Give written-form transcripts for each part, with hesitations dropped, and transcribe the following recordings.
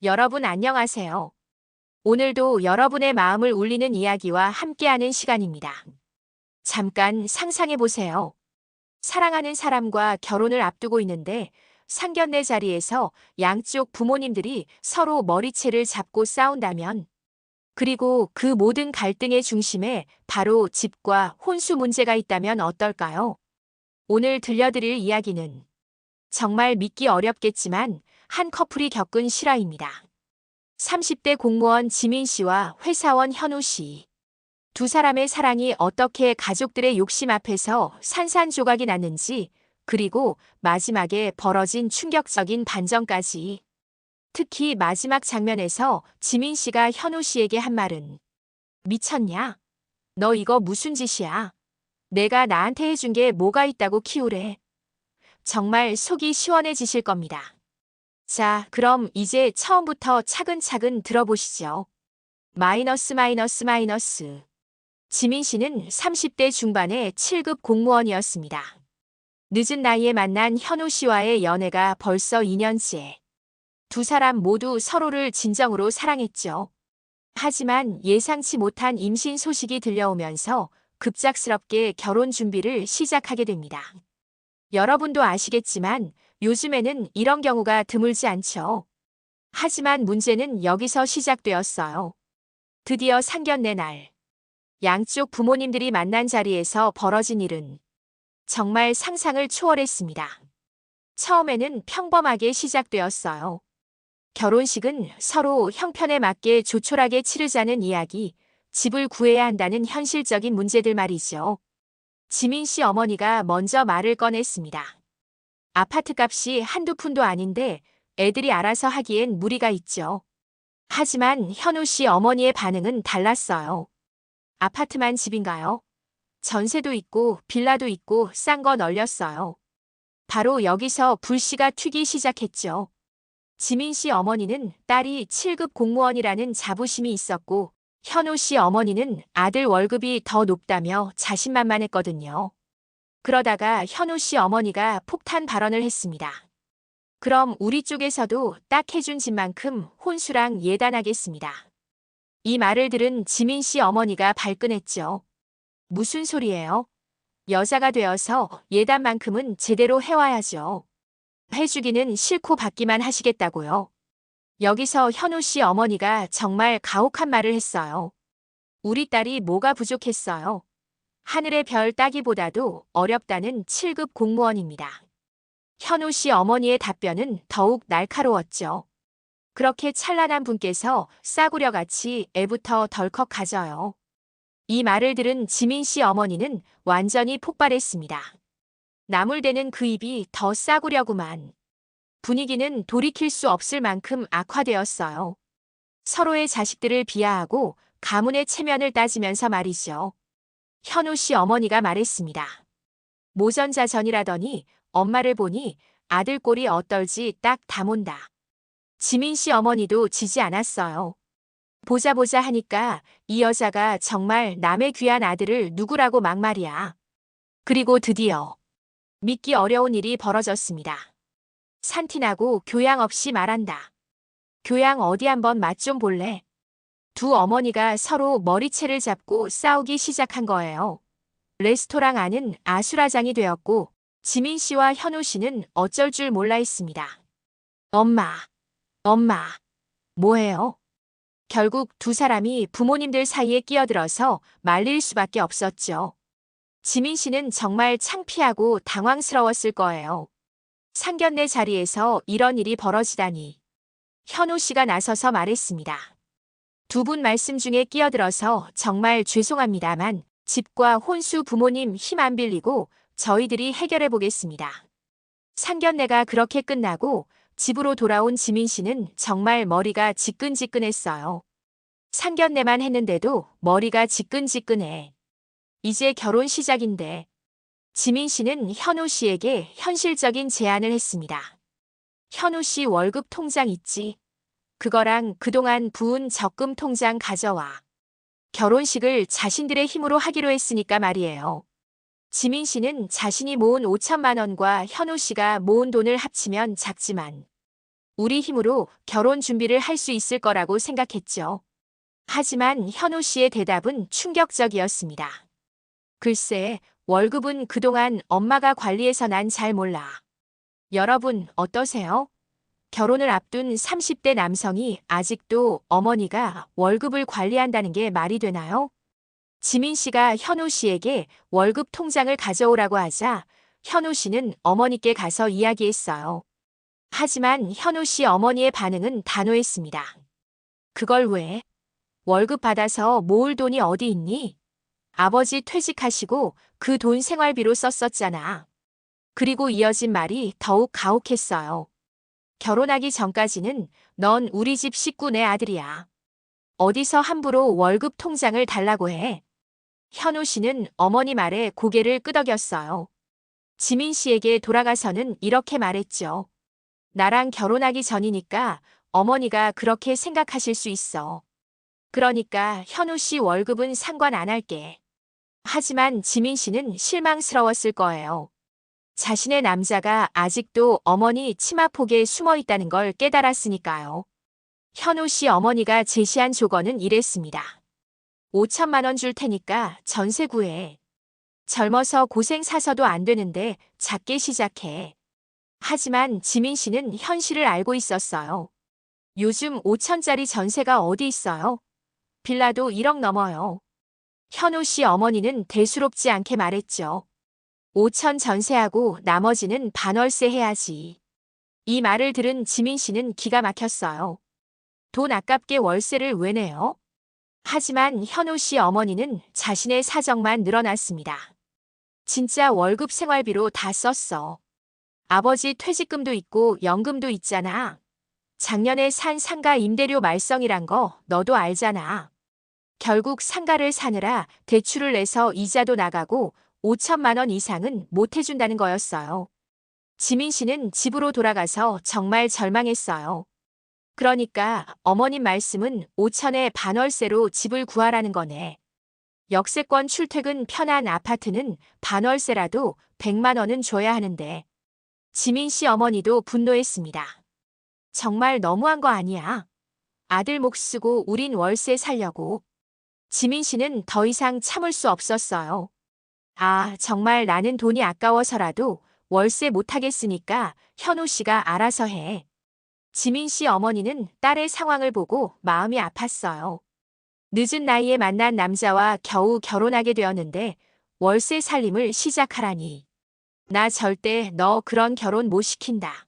여러분 안녕하세요. 오늘도 여러분의 마음을 울리는 이야기와 함께하는 시간입니다. 잠깐 상상해 보세요. 사랑하는 사람과 결혼을 앞두고 있는데 상견례 자리에서 양쪽 부모님들이 서로 머리채를 잡고 싸운다면, 그리고 그 모든 갈등의 중심에 바로 집과 혼수 문제가 있다면 어떨까요? 오늘 들려드릴 이야기는 정말 믿기 어렵겠지만 한 커플이 겪은 실화입니다. 30대 공무원 지민 씨와 회사원 현우 씨. 두 사람의 사랑이 어떻게 가족들의 욕심 앞에서 산산조각이 났는지, 그리고 마지막에 벌어진 충격적인 반전까지. 특히 마지막 장면에서 지민 씨가 현우 씨에게 한 말은 미쳤냐? 너 이거 무슨 짓이야? 내가 나한테 해준 게 뭐가 있다고 키우래? 정말 속이 시원해지실 겁니다. 자, 그럼 이제 처음부터 차근차근 들어보시죠. 마이너스. 지민 씨는 30대 중반의 7급 공무원이었습니다. 늦은 나이에 만난 현우 씨와의 연애가 벌써 2년째. 두 사람 모두 서로를 진정으로 사랑했죠. 하지만 예상치 못한 임신 소식이 들려오면서 급작스럽게 결혼 준비를 시작하게 됩니다. 여러분도 아시겠지만 요즘에는 이런 경우가 드물지 않죠. 하지만 문제는 여기서 시작되었어요. 드디어 상견례 날. 양쪽 부모님들이 만난 자리에서 벌어진 일은 정말 상상을 초월했습니다. 처음에는 평범하게 시작되었어요. 결혼식은 서로 형편에 맞게 조촐하게 치르자는 이야기, 집을 구해야 한다는 현실적인 문제들 말이죠. 지민 씨 어머니가 먼저 말을 꺼냈습니다. 아파트 값이 한두 푼도 아닌데 애들이 알아서 하기엔 무리가 있죠. 하지만 현우 씨 어머니의 반응은 달랐어요. 아파트만 집인가요? 전세도 있고 빌라도 있고 싼 거 널렸어요. 바로 여기서 불씨가 튀기 시작했죠. 지민 씨 어머니는 딸이 7급 공무원이라는 자부심이 있었고, 현우 씨 어머니는 아들 월급이 더 높다며 자신만만했거든요. 그러다가 현우 씨 어머니가 폭탄 발언을 했습니다. 그럼 우리 쪽에서도 딱 해준 집만큼 혼수랑 예단하겠습니다. 이 말을 들은 지민 씨 어머니가 발끈했죠. 무슨 소리예요? 여자가 되어서 예단만큼은 제대로 해와야죠. 해주기는 싫고 받기만 하시겠다고요. 여기서 현우 씨 어머니가 정말 가혹한 말을 했어요. 우리 딸이 뭐가 부족했어요? 하늘의 별 따기보다도 어렵다는 7급 공무원입니다. 현우 씨 어머니의 답변은 더욱 날카로웠죠. 그렇게 찬란한 분께서 싸구려같이 애부터 덜컥 가져요. 이 말을 들은 지민 씨 어머니는 완전히 폭발했습니다. 나물대는 그 입이 더 싸구려구만. 분위기는 돌이킬 수 없을 만큼 악화되었어요. 서로의 자식들을 비하하고 가문의 체면을 따지면서 말이죠. 현우 씨 어머니가 말했습니다. 모전자전이라더니 엄마를 보니 아들 꼴이 어떨지 딱 담온다. 지민 씨 어머니도 지지 않았어요. 보자 하니까 이 여자가 정말 남의 귀한 아들을 누구라고 막말이야. 그리고 드디어 믿기 어려운 일이 벌어졌습니다. 산티나고 교양 없이 말한다. 교양 어디 한번 맛 좀 볼래? 두 어머니가 서로 머리채를 잡고 싸우기 시작한 거예요. 레스토랑 안은 아수라장이 되었고 지민 씨와 현우 씨는 어쩔 줄 몰라 했습니다. 엄마, 뭐해요? 결국 두 사람이 부모님들 사이에 끼어들어서 말릴 수밖에 없었죠. 지민 씨는 정말 창피하고 당황스러웠을 거예요. 상견례 자리에서 이런 일이 벌어지다니. 현우 씨가 나서서 말했습니다. 두 분 말씀 중에 끼어들어서 정말 죄송합니다만 집과 혼수 부모님 힘 안 빌리고 저희들이 해결해 보겠습니다. 상견례가 그렇게 끝나고 집으로 돌아온 지민 씨는 정말 머리가 지끈지끈했어요. 상견례만 했는데도 머리가 지끈지끈해. 이제 결혼 시작인데. 지민 씨는 현우 씨에게 현실적인 제안을 했습니다. 현우 씨 월급 통장 있지? 그거랑 그동안 부은 적금 통장 가져와. 결혼식을 자신들의 힘으로 하기로 했으니까 말이에요. 지민 씨는 자신이 모은 5천만 원과 현우 씨가 모은 돈을 합치면 작지만 우리 힘으로 결혼 준비를 할 수 있을 거라고 생각했죠. 하지만 현우 씨의 대답은 충격적이었습니다. 글쎄, 월급은 그동안 엄마가 관리해서 난 잘 몰라. 여러분, 어떠세요? 결혼을 앞둔 30대 남성이 아직도 어머니가 월급을 관리한다는 게 말이 되나요? 지민 씨가 현우 씨에게 월급 통장을 가져오라고 하자 현우 씨는 어머니께 가서 이야기했어요. 하지만 현우 씨 어머니의 반응은 단호했습니다. 그걸 왜? 월급 받아서 모을 돈이 어디 있니? 아버지 퇴직하시고 그 돈 생활비로 썼었잖아. 그리고 이어진 말이 더욱 가혹했어요. 결혼하기 전까지는 넌 우리 집 식구 내 아들이야. 어디서 함부로 월급 통장을 달라고 해. 현우 씨는 어머니 말에 고개를 끄덕였어요. 지민 씨에게 돌아가서는 이렇게 말했죠. 나랑 결혼하기 전이니까 어머니가 그렇게 생각하실 수 있어. 그러니까 현우 씨 월급은 상관 안 할게. 하지만 지민 씨는 실망스러웠을 거예요. 자신의 남자가 아직도 어머니 치마폭에 숨어 있다는 걸 깨달았으니까요. 현우 씨 어머니가 제시한 조건은 이랬습니다. 5천만 원 줄 테니까 전세 구해. 젊어서 고생 사서도 안 되는데 작게 시작해. 하지만 지민 씨는 현실을 알고 있었어요. 요즘 5천짜리 전세가 어디 있어요? 빌라도 1억 넘어요. 현우 씨 어머니는 대수롭지 않게 말했죠. 5천 전세하고 나머지는 반월세 해야지. 이 말을 들은 지민 씨는 기가 막혔어요. 돈 아깝게 월세를 왜 내요? 하지만 현우 씨 어머니는 자신의 사정만 늘어났습니다. 진짜 월급 생활비로 다 썼어. 아버지 퇴직금도 있고 연금도 있잖아. 작년에 산 상가 임대료 말썽이란 거 너도 알잖아. 결국 상가를 사느라 대출을 내서 이자도 나가고 5천만 원 이상은 못 해준다는 거였어요. 지민 씨는 집으로 돌아가서 정말 절망했어요. 그러니까 어머님 말씀은 5천에 반월세로 집을 구하라는 거네. 역세권 출퇴근 편한 아파트는 반월세라도 100만 원은 줘야 하는데. 지민 씨 어머니도 분노했습니다. 정말 너무한 거 아니야. 아들 목 쓰고 우린 월세 살려고. 지민 씨는 더 이상 참을 수 없었어요. 아, 정말 나는 돈이 아까워서라도 월세 못하겠으니까 현우 씨가 알아서 해. 지민 씨 어머니는 딸의 상황을 보고 마음이 아팠어요. 늦은 나이에 만난 남자와 겨우 결혼하게 되었는데 월세 살림을 시작하라니. 나 절대 너 그런 결혼 못 시킨다.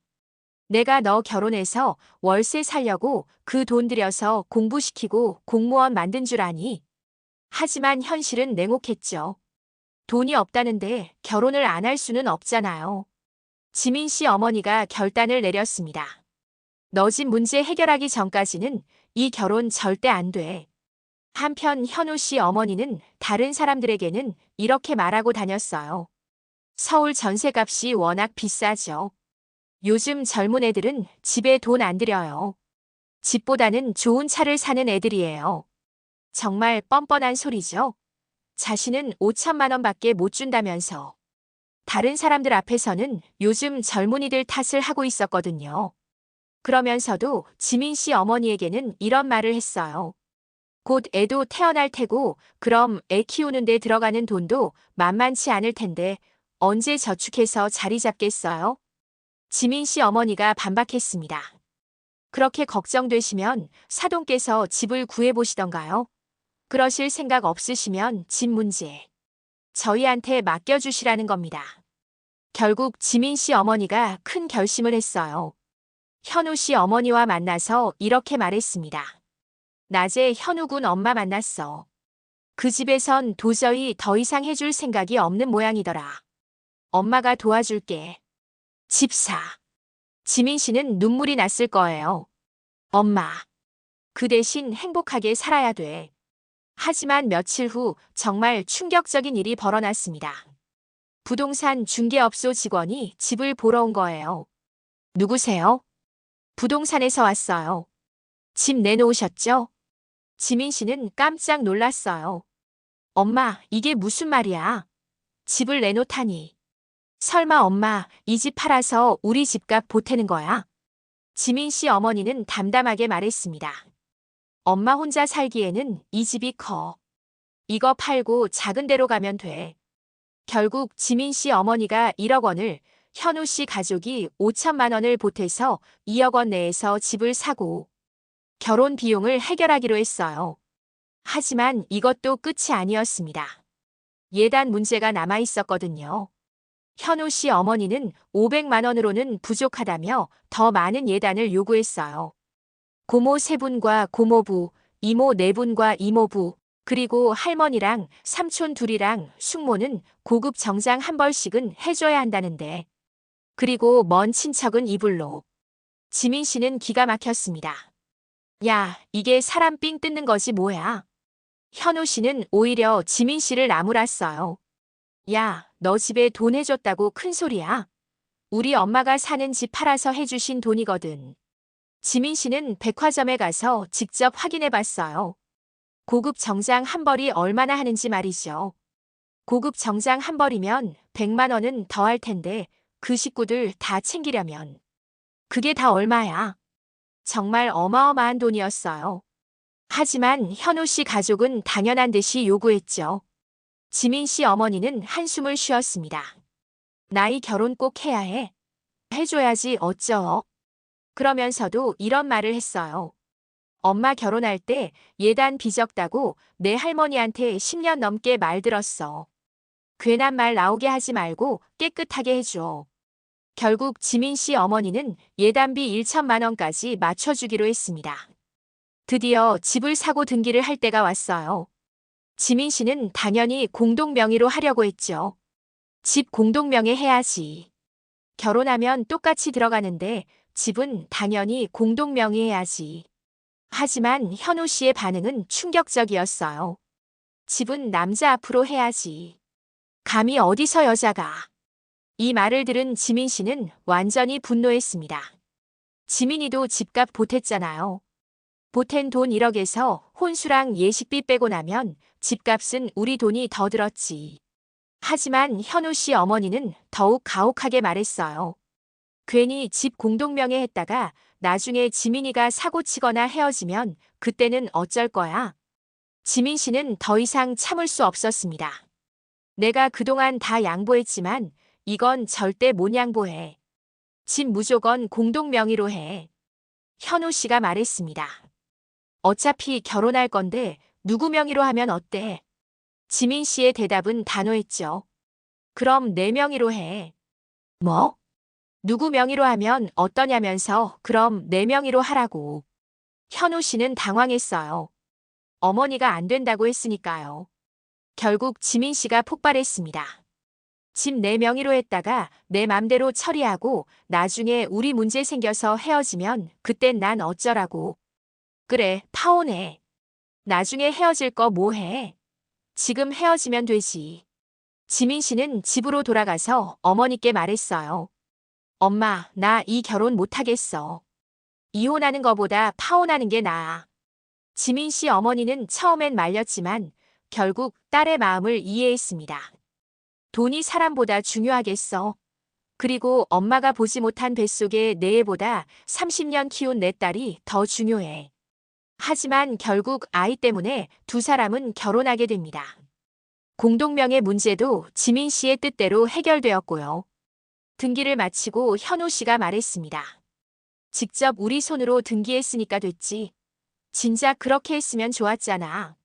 내가 너 결혼해서 월세 살려고 그 돈 들여서 공부시키고 공무원 만든 줄 아니? 하지만 현실은 냉혹했죠. 돈이 없다는데 결혼을 안 할 수는 없잖아요. 지민 씨 어머니가 결단을 내렸습니다. 너 집 문제 해결하기 전까지는 이 결혼 절대 안 돼. 한편 현우 씨 어머니는 다른 사람들에게는 이렇게 말하고 다녔어요. 서울 전세값이 워낙 비싸죠. 요즘 젊은 애들은 집에 돈 안 들여요. 집보다는 좋은 차를 사는 애들이에요. 정말 뻔뻔한 소리죠. 자신은 5천만 원밖에 못 준다면서. 다른 사람들 앞에서는 요즘 젊은이들 탓을 하고 있었거든요. 그러면서도 지민 씨 어머니에게는 이런 말을 했어요. 곧 애도 태어날 테고 그럼 애 키우는 데 들어가는 돈도 만만치 않을 텐데 언제 저축해서 자리 잡겠어요? 지민 씨 어머니가 반박했습니다. 그렇게 걱정되시면 사돈께서 집을 구해보시던가요? 그러실 생각 없으시면 집 문제 저희한테 맡겨주시라는 겁니다. 결국 지민 씨 어머니가 큰 결심을 했어요. 현우 씨 어머니와 만나서 이렇게 말했습니다. 낮에 현우 군 엄마 만났어. 그 집에선 도저히 더 이상 해줄 생각이 없는 모양이더라. 엄마가 도와줄게. 집사. 지민 씨는 눈물이 났을 거예요. 엄마. 그 대신 행복하게 살아야 돼. 하지만 며칠 후 정말 충격적인 일이 벌어났습니다. 부동산 중개업소 직원이 집을 보러 온 거예요. 누구세요? 부동산에서 왔어요. 집 내놓으셨죠? 지민 씨는 깜짝 놀랐어요. 엄마, 이게 무슨 말이야? 집을 내놓다니. 설마 엄마, 이 집 팔아서 우리 집값 보태는 거야? 지민 씨 어머니는 담담하게 말했습니다. 엄마 혼자 살기에는 이 집이 커. 이거 팔고 작은 데로 가면 돼. 결국 지민 씨 어머니가 1억 원을, 현우 씨 가족이 5천만 원을 보태서 2억 원 내에서 집을 사고 결혼 비용을 해결하기로 했어요. 하지만 이것도 끝이 아니었습니다. 예단 문제가 남아 있었거든요. 현우 씨 어머니는 500만 원으로는 부족하다며 더 많은 예단을 요구했어요. 고모 3분과 고모부, 이모 4분과 이모부, 그리고 할머니랑 삼촌 둘이랑 숙모는 고급 정장 한 벌씩은 해줘야 한다는데. 그리고 먼 친척은 이불로. 지민 씨는 기가 막혔습니다. 야, 이게 사람 삥 뜯는 거지 뭐야. 현우 씨는 오히려 지민 씨를 나무랐어요. 야, 너 집에 돈 해줬다고 큰 소리야. 우리 엄마가 사는 집 팔아서 해주신 돈이거든. 지민 씨는 백화점에 가서 직접 확인해 봤어요. 고급 정장 한 벌이 얼마나 하는지 말이죠. 고급 정장 한 벌이면 100만 원은 더 할 텐데 그 식구들 다 챙기려면. 그게 다 얼마야? 정말 어마어마한 돈이었어요. 하지만 현우 씨 가족은 당연한 듯이 요구했죠. 지민 씨 어머니는 한숨을 쉬었습니다. 나이 결혼 꼭 해야 해. 해줘야지 어쩌. 그러면서도 이런 말을 했어요. 엄마 결혼할 때 예단 빚었다고 내 할머니한테 10년 넘게 말 들었어. 괜한 말 나오게 하지 말고 깨끗하게 해줘. 결국 지민 씨 어머니는 예단비 1천만 원까지 맞춰주기로 했습니다. 드디어 집을 사고 등기를 할 때가 왔어요. 지민 씨는 당연히 공동 명의로 하려고 했죠. 집 공동 명의 해야지. 결혼하면 똑같이 들어가는데 집은 당연히 공동 명의 해야지. 하지만 현우 씨의 반응은 충격적이었어요. 집은 남자 앞으로 해야지. 감히 어디서 여자가. 이 말을 들은 지민 씨는 완전히 분노했습니다. 지민이도 집값 보탰잖아요. 보탠 돈 1억에서 혼수랑 예식비 빼고 나면 집값은 우리 돈이 더 들었지. 하지만 현우 씨 어머니는 더욱 가혹하게 말했어요. 괜히 집 공동명의 했다가 나중에 지민이가 사고치거나 헤어지면 그때는 어쩔 거야. 지민 씨는 더 이상 참을 수 없었습니다. 내가 그동안 다 양보했지만 이건 절대 못 양보해. 집 무조건 공동명의로 해. 현우 씨가 말했습니다. 어차피 결혼할 건데 누구 명의로 하면 어때? 지민 씨의 대답은 단호했죠. 그럼 내 명의로 해. 뭐? 누구 명의로 하면 어떠냐면서 그럼 내 명의로 하라고. 현우 씨는 당황했어요. 어머니가 안 된다고 했으니까요. 결국 지민 씨가 폭발했습니다. 집 내 명의로 했다가 내 맘대로 처리하고 나중에 우리 문제 생겨서 헤어지면 그땐 난 어쩌라고. 그래, 파혼해. 나중에 헤어질 거 뭐 해? 지금 헤어지면 되지. 지민 씨는 집으로 돌아가서 어머니께 말했어요. 엄마, 나 이 결혼 못하겠어. 이혼하는 거보다 파혼하는 게 나아. 지민 씨 어머니는 처음엔 말렸지만 결국 딸의 마음을 이해했습니다. 돈이 사람보다 중요하겠어. 그리고 엄마가 보지 못한 뱃속의 내 애보다 30년 키운 내 딸이 더 중요해. 하지만 결국 아이 때문에 두 사람은 결혼하게 됩니다. 공동명의 문제도 지민 씨의 뜻대로 해결되었고요. 등기를 마치고 현우 씨가 말했습니다. 직접 우리 손으로 등기했으니까 됐지. 진작 그렇게 했으면 좋았잖아.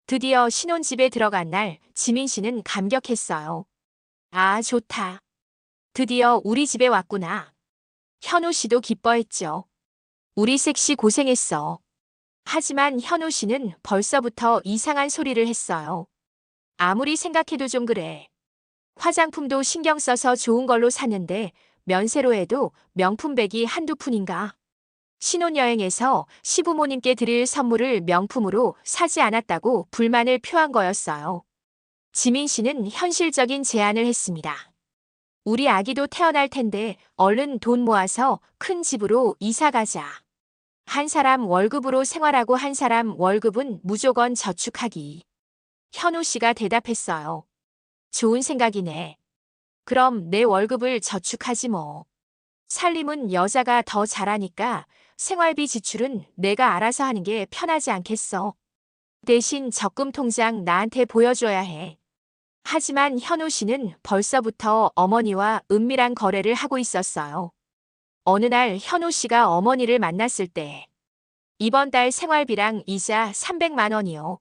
드디어 신혼집에 들어간 날 지민 씨는 감격했어요. 아, 좋다. 드디어 우리 집에 왔구나. 현우 씨도 기뻐했죠. 우리 섹시 고생했어. 하지만 현우 씨는 벌써부터 이상한 소리를 했어요. 아무리 생각해도 좀 그래. 화장품도 신경 써서 좋은 걸로 샀는데 면세로 해도 명품백이 한두 푼인가. 신혼여행에서 시부모님께 드릴 선물을 명품으로 사지 않았다고 불만을 표한 거였어요. 지민 씨는 현실적인 제안을 했습니다. 우리 아기도 태어날 텐데 얼른 돈 모아서 큰 집으로 이사 가자. 한 사람 월급으로 생활하고 한 사람 월급은 무조건 저축하기. 현우 씨가 대답했어요. 좋은 생각이네. 그럼 내 월급을 저축하지 뭐. 살림은 여자가 더 잘하니까 생활비 지출은 내가 알아서 하는 게 편하지 않겠어. 대신 적금 통장 나한테 보여줘야 해. 하지만 현우 씨는 벌써부터 어머니와 은밀한 거래를 하고 있었어요. 어느 날 현우 씨가 어머니를 만났을 때 이번 달 생활비랑 이자 300만 원이요.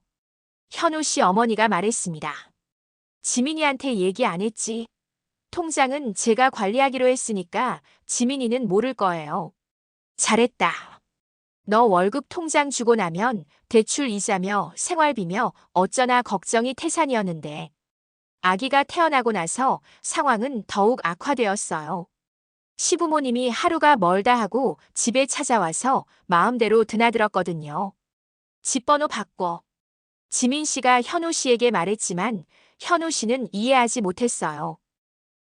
현우 씨 어머니가 말했습니다. 지민이한테 얘기 안 했지. 통장은 제가 관리하기로 했으니까 지민이는 모를 거예요. 잘했다. 너 월급 통장 주고 나면 대출 이자며 생활비며 어쩌나 걱정이 태산이었는데 아기가 태어나고 나서 상황은 더욱 악화되었어요. 시부모님이 하루가 멀다 하고 집에 찾아와서 마음대로 드나들었거든요. 집 번호 바꿔. 지민 씨가 현우 씨에게 말했지만 현우 씨는 이해하지 못했어요.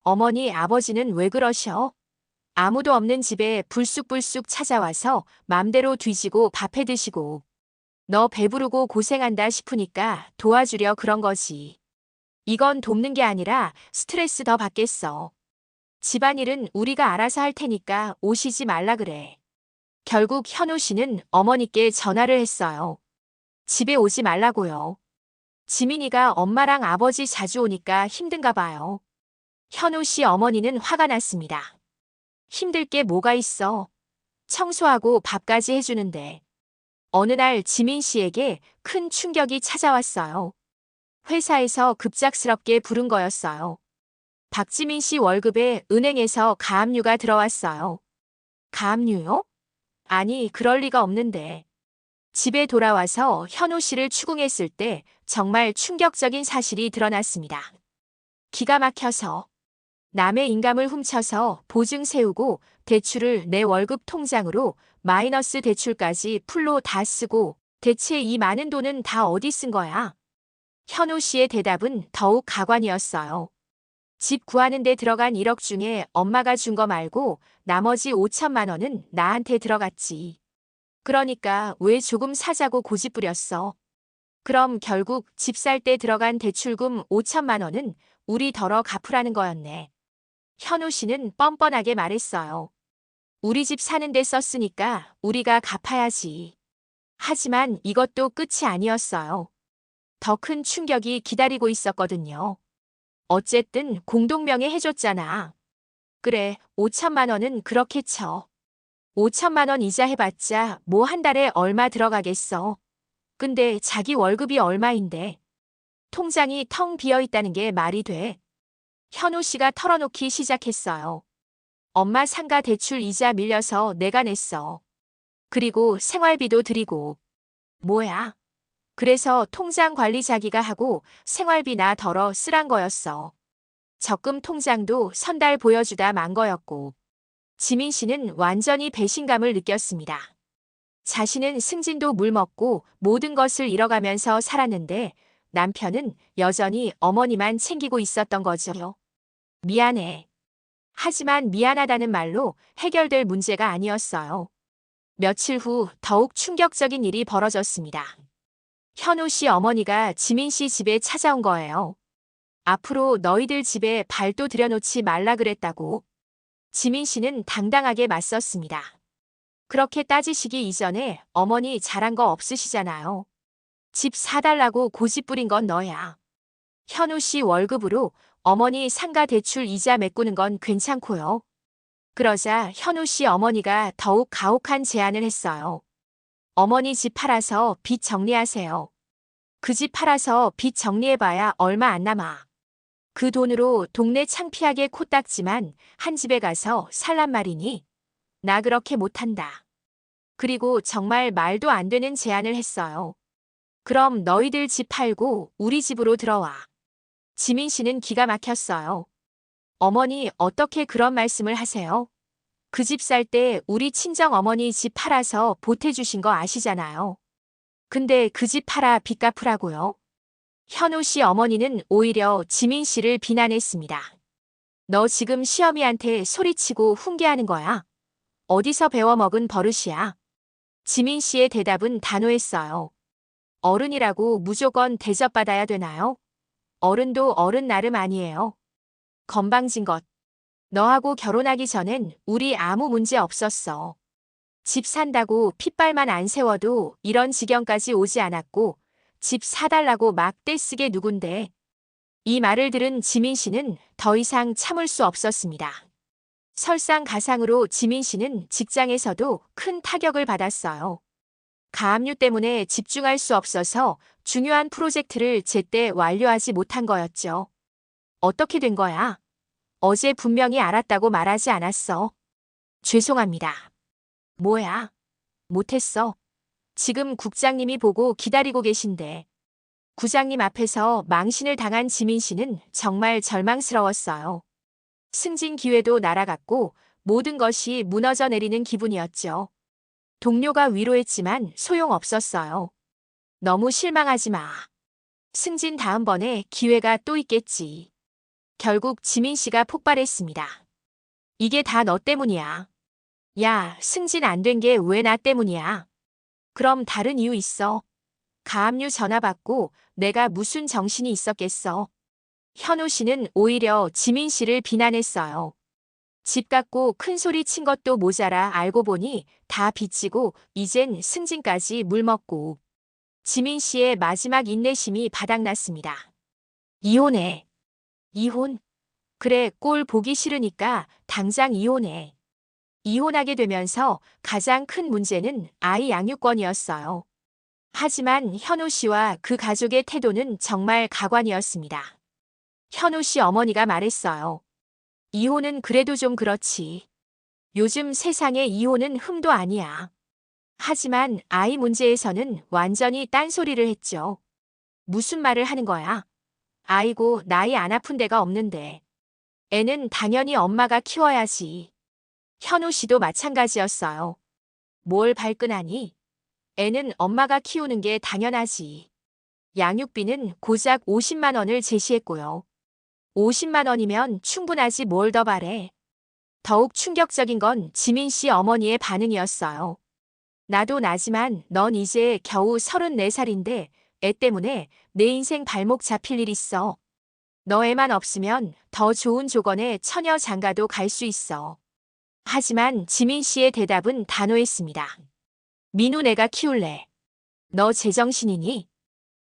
어머니, 아버지는 왜 그러셔? 아무도 없는 집에 불쑥불쑥 찾아와서 맘대로 뒤지고 밥해 드시고 너 배부르고 고생한다 싶으니까 도와주려 그런 거지. 이건 돕는 게 아니라 스트레스 더 받겠어. 집안일은 우리가 알아서 할 테니까 오시지 말라 그래. 결국 현우 씨는 어머니께 전화를 했어요. 집에 오지 말라고요. 지민이가 엄마랑 아버지 자주 오니까 힘든가 봐요. 현우 씨 어머니는 화가 났습니다. 힘들 게 뭐가 있어. 청소하고 밥까지 해주는데. 어느 날 지민 씨에게 큰 충격이 찾아왔어요. 회사에서 급작스럽게 부른 거였어요. 박지민 씨 월급에 은행에서 가압류가 들어왔어요. 가압류요? 아니, 그럴 리가 없는데. 집에 돌아와서 현우 씨를 추궁했을 때 정말 충격적인 사실이 드러났습니다. 기가 막혀서 남의 인감을 훔쳐서 보증 세우고 대출을 내 월급 통장으로 마이너스 대출까지 풀로 다 쓰고 대체 이 많은 돈은 다 어디 쓴 거야? 현우 씨의 대답은 더욱 가관이었어요. 집 구하는 데 들어간 1억 중에 엄마가 준 거 말고 나머지 5천만 원은 나한테 들어갔지. 그러니까 왜 조금 사자고 고집부렸어? 그럼 결국 집 살 때 들어간 대출금 5천만 원은 우리 덜어 갚으라는 거였네. 현우 씨는 뻔뻔하게 말했어요. 우리 집 사는 데 썼으니까 우리가 갚아야지. 하지만 이것도 끝이 아니었어요. 더 큰 충격이 기다리고 있었거든요. 어쨌든 공동명의 해줬잖아. 그래, 5천만 원은 그렇게 쳐. 5천만 원 이자 해봤자 뭐 한 달에 얼마 들어가겠어. 근데 자기 월급이 얼마인데. 통장이 텅 비어 있다는 게 말이 돼. 현우 씨가 털어놓기 시작했어요. 엄마 상가 대출 이자 밀려서 내가 냈어. 그리고 생활비도 드리고. 뭐야? 그래서 통장 관리 자기가 하고 생활비 나 덜어 쓰란 거였어. 적금 통장도 선달 보여주다 만 거였고. 지민 씨는 완전히 배신감을 느꼈습니다. 자신은 승진도 물먹고 모든 것을 잃어가면서 살았는데 남편은 여전히 어머니만 챙기고 있었던 거죠. 미안해. 하지만 미안하다는 말로 해결될 문제가 아니었어요. 며칠 후 더욱 충격적인 일이 벌어졌습니다. 현우 씨 어머니가 지민 씨 집에 찾아온 거예요. 앞으로 너희들 집에 발도 들여놓지 말라 그랬다고. 지민 씨는 당당하게 맞섰습니다. 그렇게 따지시기 이전에 어머니 잘한 거 없으시잖아요. 집 사달라고 고집 부린 건 너야. 현우 씨 월급으로 어머니 상가 대출 이자 메꾸는 건 괜찮고요. 그러자 현우 씨 어머니가 더욱 가혹한 제안을 했어요. 어머니 집 팔아서 빚 정리하세요. 그 집 팔아서 빚 정리해봐야 얼마 안 남아. 그 돈으로 동네 창피하게 코딱지만 한 집에 가서 살란 말이니? 나 그렇게 못한다. 그리고 정말 말도 안 되는 제안을 했어요. 그럼 너희들 집 팔고 우리 집으로 들어와. 지민 씨는 기가 막혔어요. 어머니 어떻게 그런 말씀을 하세요? 그 집 살 때 우리 친정 어머니 집 팔아서 보태주신 거 아시잖아요. 근데 그 집 팔아 빚 갚으라고요? 현우 씨 어머니는 오히려 지민 씨를 비난했습니다. 너 지금 시어미한테 소리치고 훈계하는 거야? 어디서 배워먹은 버릇이야? 지민 씨의 대답은 단호했어요. 어른이라고 무조건 대접받아야 되나요? 어른도 어른 나름 아니에요. 건방진 것. 너하고 결혼하기 전엔 우리 아무 문제 없었어. 집 산다고 핏발만 안 세워도 이런 지경까지 오지 않았고 집 사달라고 막 떼쓰게 누군데. 이 말을 들은 지민 씨는 더 이상 참을 수 없었습니다. 설상가상으로 지민 씨는 직장에서도 큰 타격을 받았어요. 가압류 때문에 집중할 수 없어서 중요한 프로젝트를 제때 완료하지 못한 거였죠. 어떻게 된 거야? 어제 분명히 알았다고 말하지 않았어. 죄송합니다. 뭐야? 못했어. 지금 국장님이 보고 기다리고 계신데. 구장님 앞에서 망신을 당한 지민 씨는 정말 절망스러웠어요. 승진 기회도 날아갔고 모든 것이 무너져 내리는 기분이었죠. 동료가 위로했지만 소용없었어요. 너무 실망하지 마. 승진 다음번에 기회가 또 있겠지. 결국 지민 씨가 폭발했습니다. 이게 다 너 때문이야. 야, 승진 안 된 게 왜 나 때문이야? 그럼 다른 이유 있어. 가압류 전화 받고 내가 무슨 정신이 있었겠어. 현우 씨는 오히려 지민 씨를 비난했어요. 집 갖고 큰 소리 친 것도 모자라 알고 보니 다 빚지고 이젠 승진까지 물먹고. 지민 씨의 마지막 인내심이 바닥났습니다. 이혼해. 이혼? 그래, 꼴 보기 싫으니까 당장 이혼해. 이혼하게 되면서 가장 큰 문제는 아이 양육권이었어요. 하지만 현우 씨와 그 가족의 태도는 정말 가관이었습니다. 현우 씨 어머니가 말했어요. 이혼은 그래도 좀 그렇지. 요즘 세상에 이혼은 흠도 아니야. 하지만 아이 문제에서는 완전히 딴소리를 했죠. 무슨 말을 하는 거야? 아이고, 나이 안 아픈 데가 없는데. 애는 당연히 엄마가 키워야지. 현우 씨도 마찬가지였어요. 뭘 발끈하니? 애는 엄마가 키우는 게 당연하지. 양육비는 고작 50만 원을 제시했고요. 50만 원이면 충분하지 뭘 더 바래. 더욱 충격적인 건 지민 씨 어머니의 반응이었어요. 나도 나지만 넌 이제 겨우 34살인데 애 때문에 내 인생 발목 잡힐 일 있어. 너 애만 없으면 더 좋은 조건의 처녀 장가도 갈 수 있어. 하지만 지민 씨의 대답은 단호했습니다. 민우 내가 키울래. 너 제정신이니?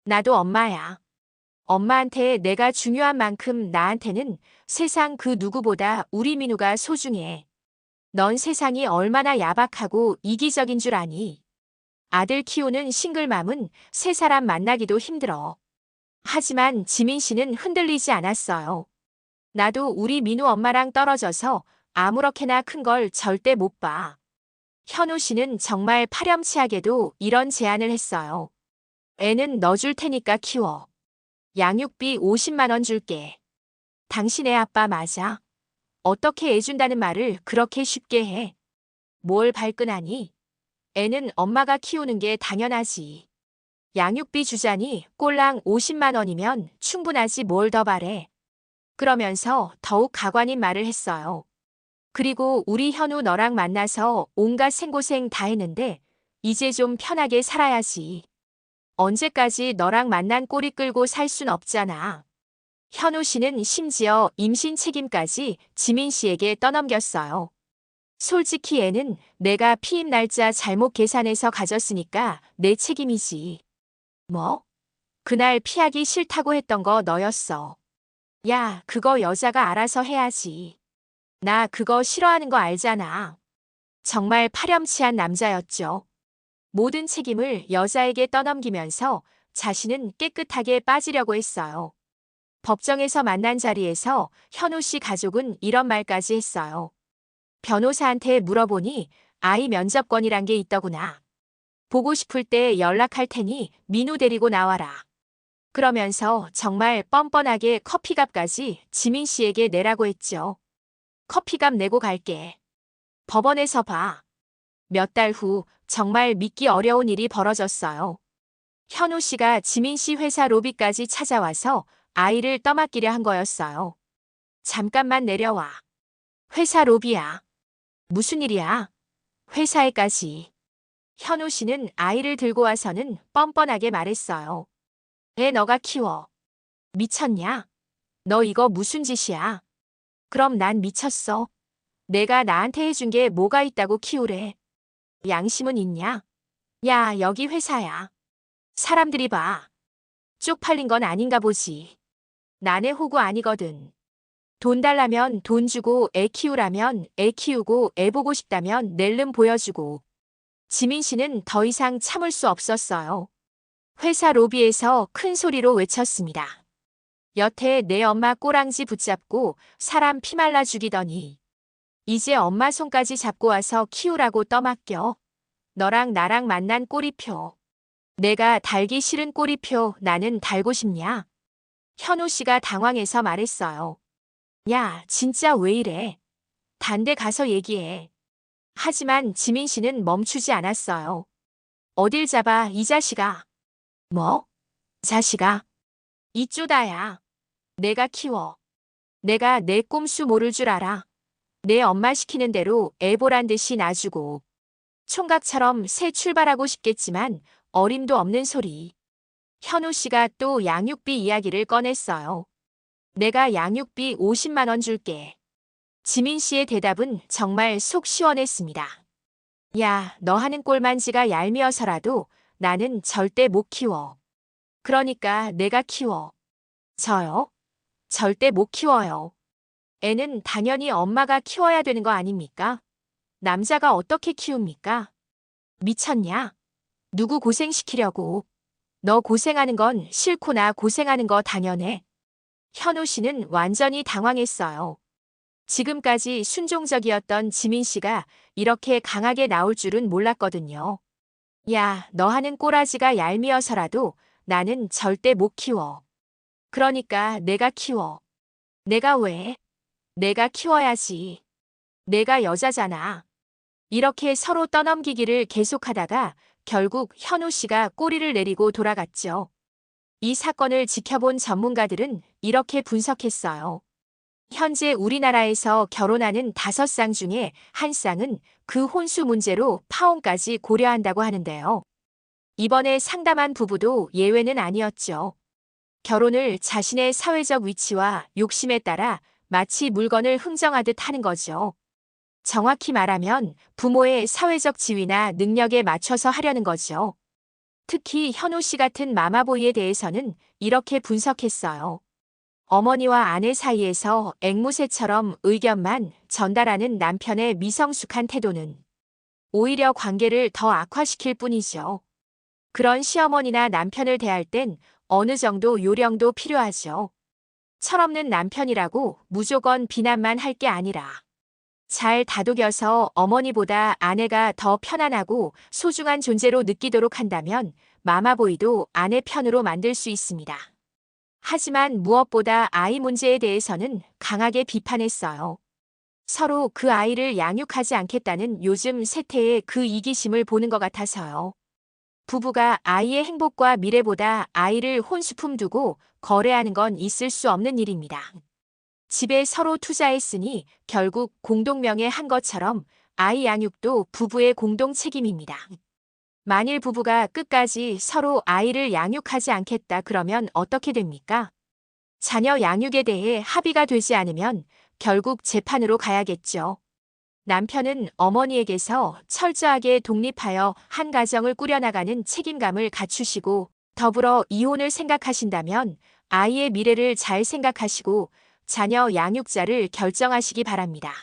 나도 엄마야. 엄마한테 내가 중요한 만큼 나한테는 세상 그 누구보다 우리 민우가 소중해. 넌 세상이 얼마나 야박하고 이기적인 줄 아니? 아들 키우는 싱글맘은 세 사람 만나기도 힘들어. 하지만 지민 씨는 흔들리지 않았어요. 나도 우리 민우 엄마랑 떨어져서 아무렇게나 큰 걸 절대 못 봐. 현우 씨는 정말 파렴치하게도 이런 제안을 했어요. 애는 너 줄 테니까 키워. 양육비 50만 원 줄게. 당신 애 아빠 맞아? 어떻게 애 준다는 말을 그렇게 쉽게 해? 뭘 발끈하니? 애는 엄마가 키우는 게 당연하지. 양육비 주자니 꼴랑 50만 원이면 충분하지 뭘 더 바래. 그러면서 더욱 가관인 말을 했어요. 그리고 우리 현우 너랑 만나서 온갖 생고생 다 했는데 이제 좀 편하게 살아야지. 언제까지 너랑 만난 꼬리 끌고 살 순 없잖아. 현우 씨는 심지어 임신 책임까지 지민 씨에게 떠넘겼어요. 솔직히 애는 내가 피임 날짜 잘못 계산해서 가졌으니까 내 책임이지. 뭐? 그날 피하기 싫다고 했던 거 너였어. 야, 그거 여자가 알아서 해야지. 나 그거 싫어하는 거 알잖아. 정말 파렴치한 남자였죠. 모든 책임을 여자에게 떠넘기면서 자신은 깨끗하게 빠지려고 했어요. 법정에서 만난 자리에서 현우 씨 가족은 이런 말까지 했어요. 변호사한테 물어보니 아이 면접권이란 게 있더구나. 보고 싶을 때 연락할 테니 민우 데리고 나와라. 그러면서 정말 뻔뻔하게 커피값까지 지민 씨에게 내라고 했죠. 커피값 내고 갈게. 법원에서 봐. 몇 달 후 정말 믿기 어려운 일이 벌어졌어요. 현우 씨가 지민 씨 회사 로비까지 찾아와서 아이를 떠맡기려 한 거였어요. 잠깐만 내려와. 회사 로비야. 무슨 일이야? 회사에까지. 현우 씨는 아이를 들고 와서는 뻔뻔하게 말했어요. 애 너가 키워. 미쳤냐? 너 이거 무슨 짓이야? 그럼 난 미쳤어. 내가 나한테 해준 게 뭐가 있다고 키우래. 양심은 있냐? 야, 여기 회사야. 사람들이 봐. 쪽팔린 건 아닌가 보지. 나네 호구 아니거든. 돈 달라면 돈 주고 애 키우라면 애 키우고 애 보고 싶다면 낼름 보여주고. 지민 씨는 더 이상 참을 수 없었어요. 회사 로비에서 큰 소리로 외쳤습니다. 여태 내 엄마 꼬랑지 붙잡고 사람 피말라 죽이더니 이제 엄마 손까지 잡고 와서 키우라고 떠맡겨. 너랑 나랑 만난 꼬리표. 내가 달기 싫은 꼬리표 나는 달고 싶냐? 현우 씨가 당황해서 말했어요. 야, 진짜 왜 이래? 단대 가서 얘기해. 하지만 지민 씨는 멈추지 않았어요. 어딜 잡아, 이 자식아. 뭐? 자식아. 이 쪼다야. 내가 키워. 내가 내 꼼수 모를 줄 알아. 내 엄마 시키는 대로 애 보란 듯이 놔주고. 총각처럼 새 출발하고 싶겠지만 어림도 없는 소리. 현우 씨가 또 양육비 이야기를 꺼냈어요. 내가 양육비 50만 원 줄게. 지민 씨의 대답은 정말 속 시원했습니다. 야, 너 하는 꼴만지가 얄미워서라도 나는 절대 못 키워. 그러니까 내가 키워. 저요? 절대 못 키워요. 애는 당연히 엄마가 키워야 되는 거 아닙니까? 남자가 어떻게 키웁니까? 미쳤냐? 누구 고생시키려고. 너 고생하는 건 싫고 나 고생하는 거 당연해. 현우 씨는 완전히 당황했어요. 지금까지 순종적이었던 지민 씨가 이렇게 강하게 나올 줄은 몰랐거든요. 야, 너 하는 꼬라지가 얄미워서라도 나는 절대 못 키워. 그러니까 내가 키워. 내가 왜? 내가 키워야지. 내가 여자잖아. 이렇게 서로 떠넘기기를 계속하다가 결국 현우 씨가 꼬리를 내리고 돌아갔죠. 이 사건을 지켜본 전문가들은 이렇게 분석했어요. 현재 우리나라에서 결혼하는 5쌍 중에 한 쌍은 그 혼수 문제로 파혼까지 고려한다고 하는데요. 이번에 상담한 부부도 예외는 아니었죠. 결혼을 자신의 사회적 위치와 욕심에 따라 마치 물건을 흥정하듯 하는 거죠. 정확히 말하면 부모의 사회적 지위나 능력에 맞춰서 하려는 거죠. 특히 현우 씨 같은 마마보이에 대해서는 이렇게 분석했어요. 어머니와 아내 사이에서 앵무새처럼 의견만 전달하는 남편의 미성숙한 태도는 오히려 관계를 더 악화시킬 뿐이죠. 그런 시어머니나 남편을 대할 땐 어느 정도 요령도 필요하죠. 철없는 남편이라고 무조건 비난만 할 게 아니라 잘 다독여서 어머니보다 아내가 더 편안하고 소중한 존재로 느끼도록 한다면 마마보이도 아내 편으로 만들 수 있습니다. 하지만 무엇보다 아이 문제에 대해서는 강하게 비판했어요. 서로 그 아이를 양육하지 않겠다는 요즘 세태의 그 이기심을 보는 것 같아서요. 부부가 아이의 행복과 미래보다 아이를 혼수품 두고 거래하는 건 있을 수 없는 일입니다. 집에 서로 투자했으니 결국 공동명예한 것처럼 아이 양육도 부부의 공동 책임입니다. 만일 부부가 끝까지 서로 아이를 양육하지 않겠다 그러면 어떻게 됩니까? 자녀 양육에 대해 합의가 되지 않으면 결국 재판으로 가야겠죠. 남편은 어머니에게서 철저하게 독립하여 한 가정을 꾸려나가는 책임감을 갖추시고 더불어 이혼을 생각하신다면 아이의 미래를 잘 생각하시고 자녀 양육자를 결정하시기 바랍니다.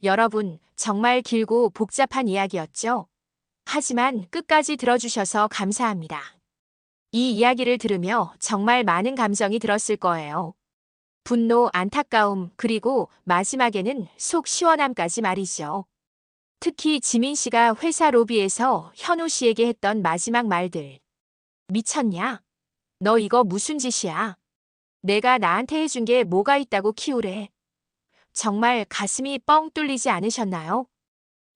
여러분, 정말 길고 복잡한 이야기였죠? 하지만 끝까지 들어주셔서 감사합니다. 이 이야기를 들으며 정말 많은 감정이 들었을 거예요. 분노, 안타까움, 그리고 마지막에는 속 시원함까지 말이죠. 특히 지민 씨가 회사 로비에서 현우 씨에게 했던 마지막 말들. 미쳤냐? 너 이거 무슨 짓이야? 내가 나한테 해준 게 뭐가 있다고 키우래. 정말 가슴이 뻥 뚫리지 않으셨나요?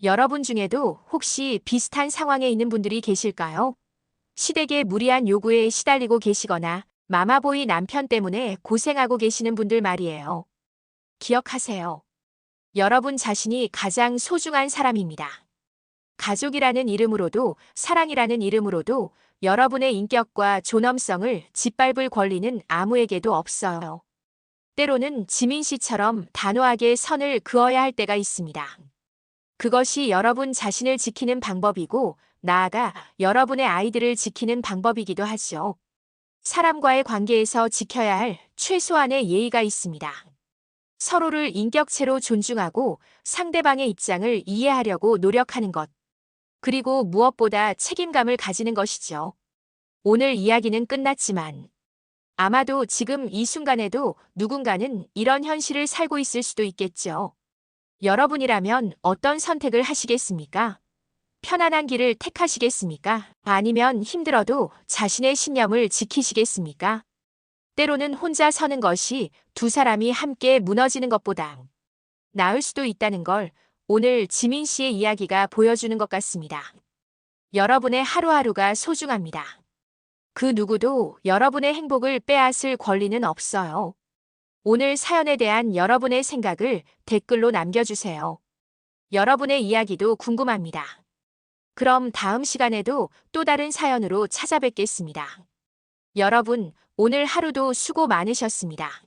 여러분 중에도 혹시 비슷한 상황에 있는 분들이 계실까요? 시댁의 무리한 요구에 시달리고 계시거나 마마보이 남편 때문에 고생하고 계시는 분들 말이에요. 기억하세요. 여러분 자신이 가장 소중한 사람입니다. 가족이라는 이름으로도 사랑이라는 이름으로도 여러분의 인격과 존엄성을 짓밟을 권리는 아무에게도 없어요. 때로는 지민 씨처럼 단호하게 선을 그어야 할 때가 있습니다. 그것이 여러분 자신을 지키는 방법이고, 나아가 여러분의 아이들을 지키는 방법이기도 하죠. 사람과의 관계에서 지켜야 할 최소한의 예의가 있습니다. 서로를 인격체로 존중하고 상대방의 입장을 이해하려고 노력하는 것. 그리고 무엇보다 책임감을 가지는 것이죠. 오늘 이야기는 끝났지만 아마도 지금 이 순간에도 누군가는 이런 현실을 살고 있을 수도 있겠죠. 여러분이라면 어떤 선택을 하시겠습니까? 편안한 길을 택하시겠습니까? 아니면 힘들어도 자신의 신념을 지키시겠습니까? 때로는 혼자 서는 것이 두 사람이 함께 무너지는 것보다 나을 수도 있다는 걸 오늘 지민 씨의 이야기가 보여주는 것 같습니다. 여러분의 하루하루가 소중합니다. 그 누구도 여러분의 행복을 빼앗을 권리는 없어요. 오늘 사연에 대한 여러분의 생각을 댓글로 남겨주세요. 여러분의 이야기도 궁금합니다. 그럼 다음 시간에도 또 다른 사연으로 찾아뵙겠습니다. 여러분, 오늘 하루도 수고 많으셨습니다.